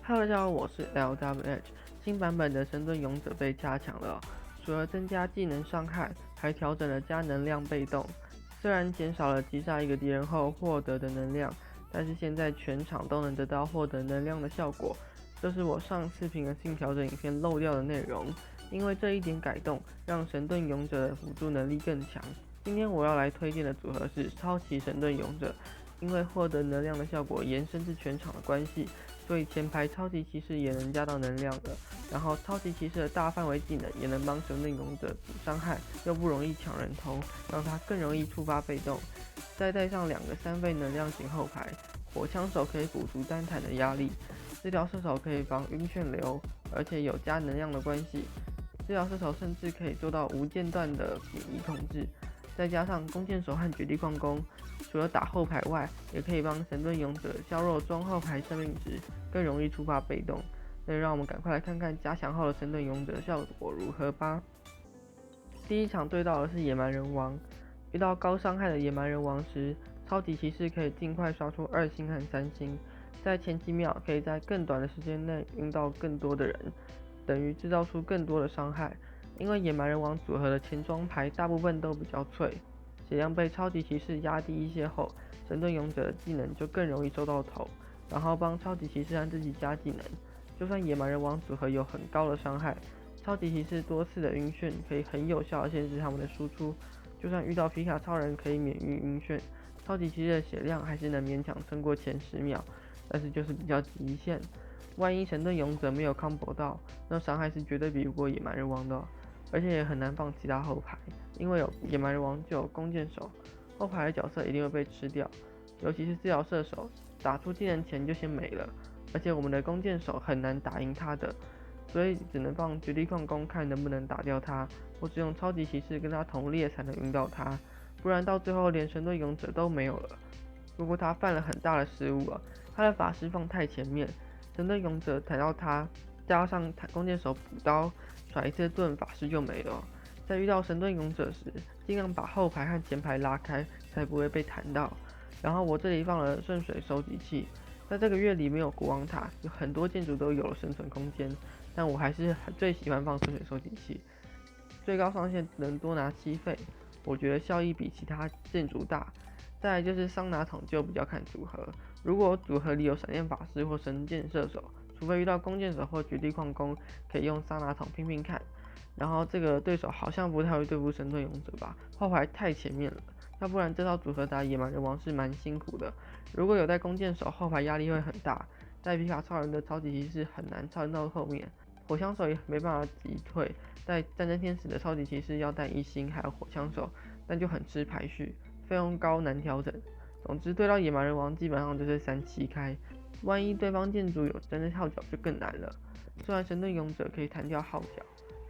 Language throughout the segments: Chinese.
Hello，大家好，我是 LWH。新版本的神盾勇者被加强了，除了增加技能伤害，还调整了加能量被动。虽然减少了击杀一个敌人后获得的能量，但是现在全场都能得到获得能量的效果。这是我上次平衡性调整影片漏掉的内容，因为这一点改动让神盾勇者的辅助能力更强。今天我要来推荐的组合是超级神盾勇者，因为获得能量的效果延伸至全场的关系。所以前排超级骑士也能加到能量的，然后超级骑士的大范围技能也能帮神盾勇者补伤害，又不容易抢人头，让他更容易触发被动。再带上2个3倍能量型后排，火枪手可以补足单坦的压力，治疗射手可以防晕眩流，而且有加能量的关系，治疗射手甚至可以做到无间断的免疫控制。再加上弓箭手和绝地矿工，除了打后排外，也可以帮神盾勇者削弱中后排生命值，更容易触发被动。那让我们赶快来看看加强后的神盾勇者效果如何吧。第一场对到的是野蛮人王，遇到高伤害的野蛮人王时，超级骑士可以尽快刷出2星和3星，在前几秒可以在更短的时间内晕到更多的人，等于制造出更多的伤害。因为野蛮人王组合的前装牌大部分都比较脆，血量被超级骑士压低一些后，神盾勇者的技能就更容易收到头，然后帮超级骑士和自己加技能。就算野蛮人王组合有很高的伤害，超级骑士多次的晕眩可以很有效的限制他们的输出。就算遇到皮卡超人可以免于晕眩，超级骑士的血量还是能勉强撑过前10秒，但是就是比较极限。万一神盾勇者没有 combo 到，那伤害是绝对比不过野蛮人王的而且也很难放其他后排，因为有野蛮人王就有弓箭手，后排的角色一定会被吃掉，尤其是治疗射手，打出技能前就先没了，而且我们的弓箭手很难打赢他的，所以只能放绝地矿工看能不能打掉他，或是用超级骑士跟他同列才能晕到他，不然到最后连神盾勇者都没有了。不过他犯了很大的失误他的法师放太前面，神盾勇者弹到他，加上弓箭手补刀。甩一次盾，法师就没了在遇到神盾勇者时，尽量把后排和前排拉开，才不会被弹到。然后我这里放了顺水收集器，在这个月里没有国王塔，有很多建筑都有了生存空间，但我还是最喜欢放顺水收集器，最高上限能多拿7费，我觉得效益比其他建筑大。再来就是桑拿桶就比较看组合，如果组合里有闪电法师或神箭射手。除非遇到弓箭手或绝地矿工，可以用桑拿桶拼拼看。然后这个对手好像不太会对付神盾勇者吧，后排太前面了，要不然这套组合打野蛮人王是蛮辛苦的。如果有带弓箭手，后排压力会很大；带皮卡超人的超级骑士很难超到后面，火枪手也没办法击退。带战争天使的超级骑士要带1星，还有火枪手，但就很吃排序，费用高难调整。总之对到野蛮人王基本上就是3-7开。万一对方建筑有真的号角就更难了。虽然神盾勇者可以弹掉号角，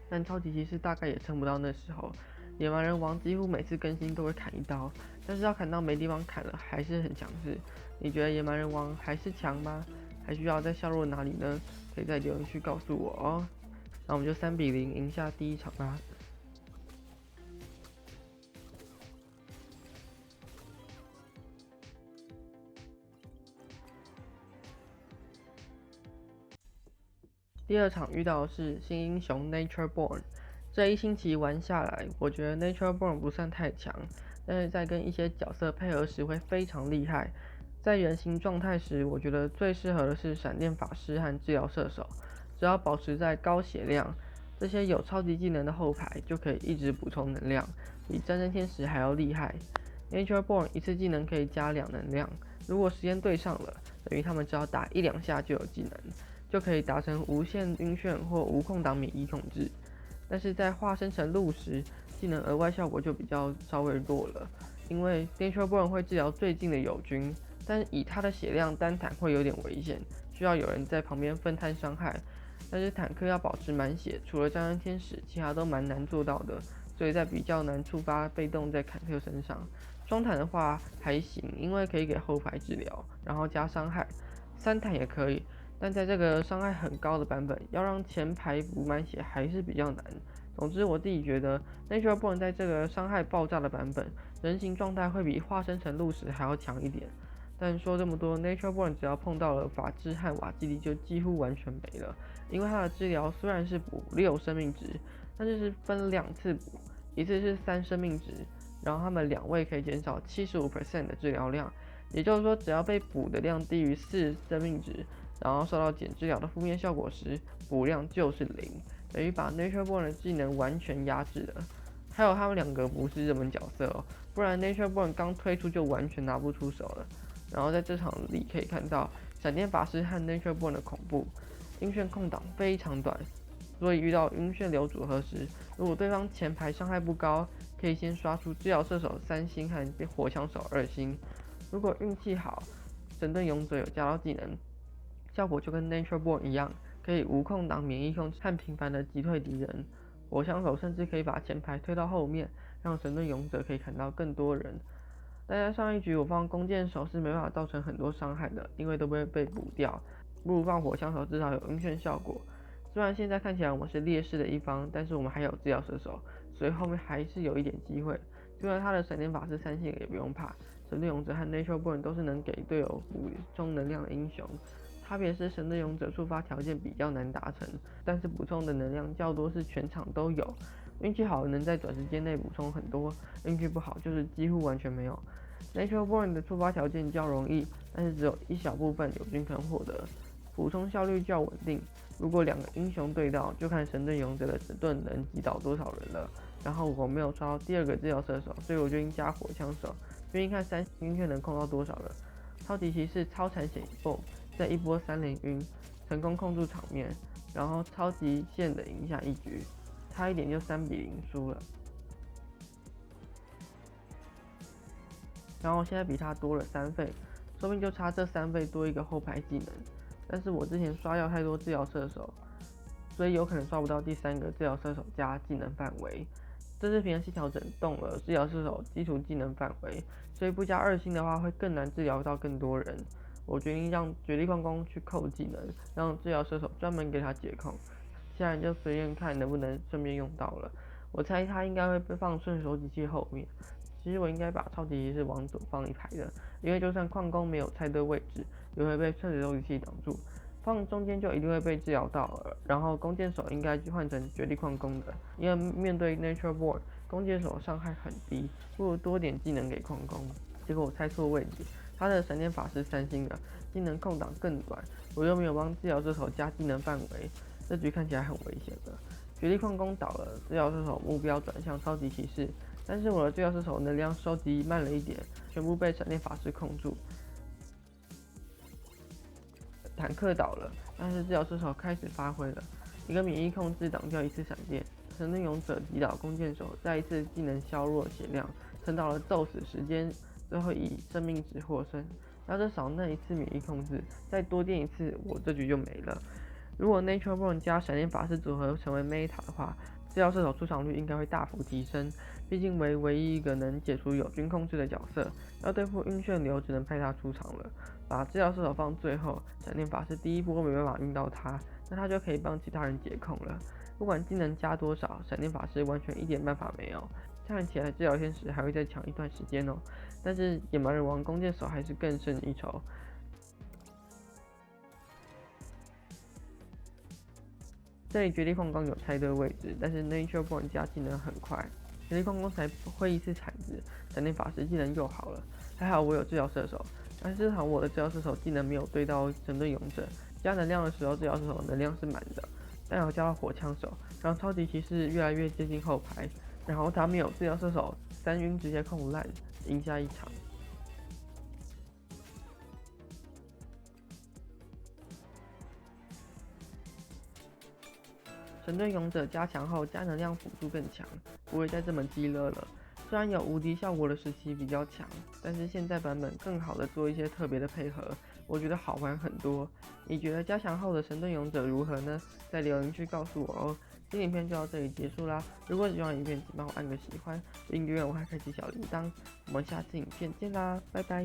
但超级骑士大概也撑不到那时候。野蛮人王几乎每次更新都会砍1刀，但是要砍到没地方砍了还是很强势。你觉得野蛮人王还是强吗？还需要再削弱哪里呢？可以在留言区告诉我哦。那我们就3-0赢下第一场吧。第2场遇到的是新英雄 Nature Born， 这一星期玩下来，我觉得 Nature Born 不算太强，但是在跟一些角色配合时会非常厉害。在人形状态时，我觉得最适合的是闪电法师和治疗射手，只要保持在高血量，这些有超级技能的后排就可以一直补充能量，比战争天使还要厉害。Nature Born 一次技能可以加2能量，如果时间对上了，等于他们只要打1-2下就有技能。就可以达成无限晕眩或无空档免疫控制，但是在化身成鹿时，技能额外效果就比较稍微弱了，因为 Nature Born 会治疗最近的友军，但以他的血量单坦会有点危险，需要有人在旁边分摊伤害。但是坦克要保持满血，除了战争天使，其他都蛮难做到的，所以在比较难触发被动在坦克身上。双坦的话还行，因为可以给后排治疗，然后加伤害，3坦也可以。但在这个伤害很高的版本，要让前排补满血还是比较难。总之，我自己觉得 Nature Born 在这个伤害爆炸的版本，人形状态会比化身成鹿时还要强一点。但说这么多 Nature Born 只要碰到了法治和瓦基里就几乎完全没了，因为它的治疗虽然是补6生命值，但是分2次补，一次是3生命值，然后他们2位可以减少75% 的治疗量，也就是说只要被补的量低于4生命值，然后受到减治疗的负面效果时，补量就是0，等于把 Nature Born 的技能完全压制了。还有他们2个不是热门角色哦，不然 Nature Born 刚推出就完全拿不出手了。然后在这场里可以看到闪电法师和 Nature Born 的恐怖，晕眩空档非常短，所以遇到晕眩流组合时，如果对方前排伤害不高，可以先刷出治疗射手3星和火枪手2星。如果运气好，神盾勇者有加到技能，效果就跟 Nature Born 一样，可以无空档免疫控制和频繁的击退敌人。火枪手甚至可以把前排推到后面，让神盾勇者可以砍到更多人。但在上一局我放弓箭手是没办法造成很多伤害的，因为都会被补掉，不如放火枪手至少有晕眩效果。虽然现在看起来我们是劣势的一方，但是我们还有治疗射手，所以后面还是有一点机会。就算他的闪电法师3星也不用怕，神盾勇者和 Nature Born 都是能给队友补充能量的英雄。差别是神盾勇者触发条件比较难达成，但是补充的能量较多是全场都有。运气好能在短时间内补充很多，运气不好就是几乎完全没有。Nature Born 的触发条件较容易，但是只有一小部分友军可能获得，补充效率较稳定。如果2个英雄对到，就看神盾勇者的整盾能击倒多少人了。然后我没有刷到第2个治疗射手，所以我决定加火枪手，决定看3星血能控到多少了。超级骑士超残血爆，在一波3连晕，成功控住场面，然后超级线的赢下一局，差一点就3比0输了。然后现在比他多了3费，说不定就差这3费多一个后排技能。但是我之前刷掉太多治疗射手，所以有可能刷不到第3个治疗射手加技能范围。这次平衡器调整动了治疗射手基础技能范围，所以不加2星的话会更难治疗到更多人。我决定让绝地矿工去扣技能，让治疗射手专门给他解控，其他人就随便看能不能顺便用到了。我猜他应该会被放顺手机器后面。其实我应该把超级骑士往左放一排的，因为就算矿工没有猜对位置，也会被顺手机器挡住。放中间就一定会被治疗到了，然后弓箭手应该就换成绝地矿工的，因为面对 Nature Born， 弓箭手伤害很低，不如多点技能给矿工。结果我猜错位置，他的闪电法师3星的技能空档更短，我又没有帮治疗射手加技能范围，这局看起来很危险的。绝地矿工倒了，治疗射手目标转向超级骑士，但是我的治疗射手能量收集慢了一点，全部被闪电法师控住。坦克倒了，但是治疗射手开始发挥了，一个免疫控制挡掉一次闪电，神盾勇者击倒弓箭手，再一次技能削弱血量，撑到了咒死时间，最后以生命值获胜。要是少那一次免疫控制，再多垫一次，我这局就没了。如果 Nature Born 加闪电法师组合成为 Meta 的话，治疗射手出场率应该会大幅提升，毕竟为唯一一个能解除友军控制的角色，要对付晕眩流只能派他出场了。把治疗射手放最后，闪电法师第一波没办法晕到他，那他就可以帮其他人解控了。不管技能加多少，闪电法师完全一点办法没有。看起来治疗天使还会再抢一段时间哦，但是野蛮人王弓箭手还是更胜一筹。这里绝地矿工有猜对位置，但是 Nature Born 加技能很快，绝地矿工才挥一次铲子，闪电法师技能又好了，还好我有治疗射手，但是这场我的治疗射手技能没有对到神盾勇者，加能量的时候治疗射手能量是满的，但有加到火枪手，让超级骑士越来越接近后排，然后他没有治疗射手3晕直接控烂，赢下一场。神盾勇者加强后，加能量辅助更强，不会再这么鸡肋了。虽然有无敌效果的时期比较强，但是现在版本更好的做一些特别的配合，我觉得好玩很多。你觉得加强后的神盾勇者如何呢？在留言区告诉我哦。今天影片就到这里结束啦。如果喜欢影片，请帮我按个喜欢，订阅我，还开启小铃铛。我们下次影片见啦，拜拜。